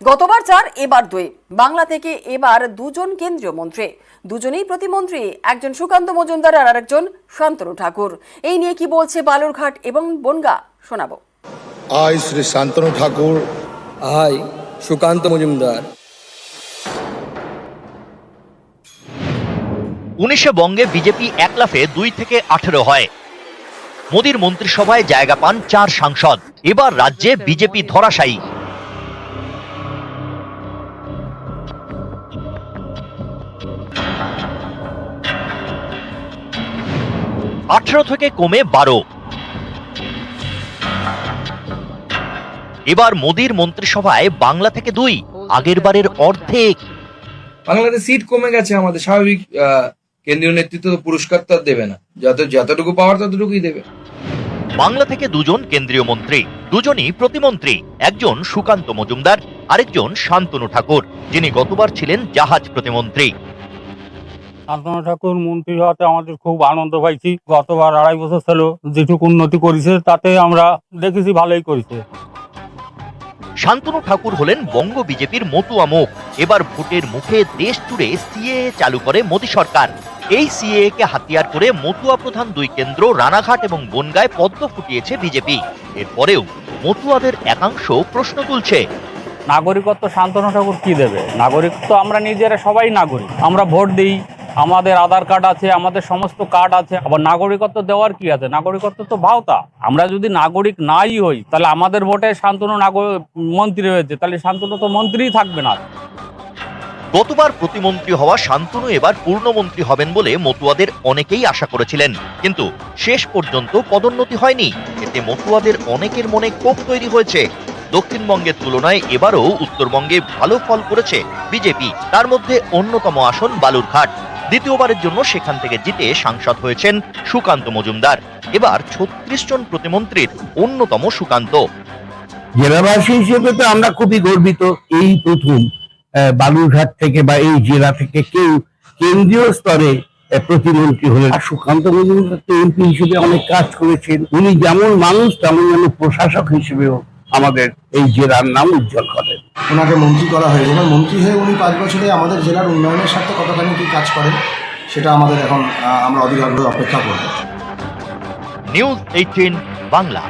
গতবার 4 এবার 2 বাংলা থেকে এবার দুজন কেন্দ্রীয় মন্ত্রী, দুজনেই প্রতিমন্ত্রী, একজন সুকান্ত মজুমদার আর আরেকজন শান্তনু ঠাকুর। এই নিয়ে কি বলছে বালুরঘাট এবং বনগাঁ শোনাবো। I Shri Shantanu Thakur, I Sukanta Majumdar. 19 বঙ্গে বিজেপি একলাফে 2 থেকে 18 হয়। মোদীর মন্ত্রিসভায় জায়গা পান 4 সাংসদ। এবার রাজ্যে বিজেপি ধরাশায়ী। 18 থেকে কমে 12। এবার মোদীর মন্ত্রিসভায় বাংলা থেকে 2, আগের বারের অর্ধেক। বাংলাতে সিট কমে গেছে, আমাদের স্বাভাবিক। কেন্দ্রীয় নেতৃত্ব তো পুরস্কার তো আর দেবে না, যতটুকু পাওয়ার ততটুকুই দেবে। বাংলা থেকে 2 জন কেন্দ্রীয় মন্ত্রী, দুজনই প্রতিমন্ত্রী, একজন সুকান্ত মজুমদার, আরেকজন শান্তনু ঠাকুর, যিনি গতবার ছিলেন জাহাজ প্রতিমন্ত্রী। শান্তনু ঠাকুর মন্ত্রী হওয়াতে আমাদের খুব আনন্দ পাইছি। গতবার 2.5 বছর ছিল যেটুকু উন্নতি করেছে তাতে আমরা দেখেছি ভালোই করেছে। শান্তনু ঠাকুর হলেন বঙ্গ বিজেপির মতুয়া মুখ। এবার ভোটের মুখে দেশ জুড়ে সিএএ চালু করে মোদী সরকার। এই সিএএ কে হাতিয়ার করে মতুয়া প্রধান 2 কেন্দ্র রানাঘাট এবং বনগাঁয় পদ্ম ফুটিয়েছে বিজেপি। এরপরেও মতুয়াদের একাংশ প্রশ্ন তুলছে, নাগরিকত্ব শান্তনু ঠাকুর কি দেবে? নাগরিকত্ব আমরা নিজেরা সবাই নাগরিক, আমরা ভোট দিই, আমাদের আধার কার্ড আছে, আমাদের সমস্ত কার্ড আছে। আবার নাগরিকত্ব দেওয়ার কি আছে? নাগরিকত্ব তো ভাওতা। আমরা যদি নাগরিক নাই হই তাহলে আমাদের ভোটে শান্তনু মন্ত্রী হয়েছে, তাহলে শান্তনু তো মন্ত্রীই থাকবে না। গতবার প্রতিমন্ত্রী হওয়া শান্তনু এবার পূর্ণমন্ত্রী হবেন বলে মতুয়াদের অনেকেই আশা করেছিলেন, কিন্তু শেষ পর্যন্ত পদোন্নতি হয়নি। এতে মতুয়াদের অনেকের মনে ক্ষোভ তৈরি হয়েছে। দক্ষিণবঙ্গের তুলনায় এবারও উত্তরবঙ্গে ভালো ফল করেছে বিজেপি, তার মধ্যে অন্যতম আসন বালুরঘাট। দ্বিতীয়বারের জন্য সেখান থেকে জিতে সাংসদ হয়েছেন সুকান্ত মজুমদার। এবার 36 জন প্রতিমন্ত্রীর অন্যতম সুকান্ত। জেলাবাসী হিসেবে তো আমরা খুবই গর্বিত। এই প্রথম বালুরঘাট থেকে বা এই জেলা থেকে কেউ কেন্দ্রীয় স্তরে প্রতিমন্ত্রী হলেন। আর সুকান্ত মজুমদার এমপি হিসেবে অনেক কাজ করেছেন। উনি যেমন মানুষ তেমন যেন প্রশাসক হিসেবেও আমাদের এই জেলার নাম উজ্জ্বল করেন। ওনাকে মন্ত্রী করা হয়েছে, এবং মন্ত্রী হয়ে উনি 5 বছরে আমাদের জেলার উন্নয়নের সাথে কতখানি কি কাজ করেন সেটা আমাদের এখন আমরা অধীর অপেক্ষা করব। নিউজ 18 বাংলা।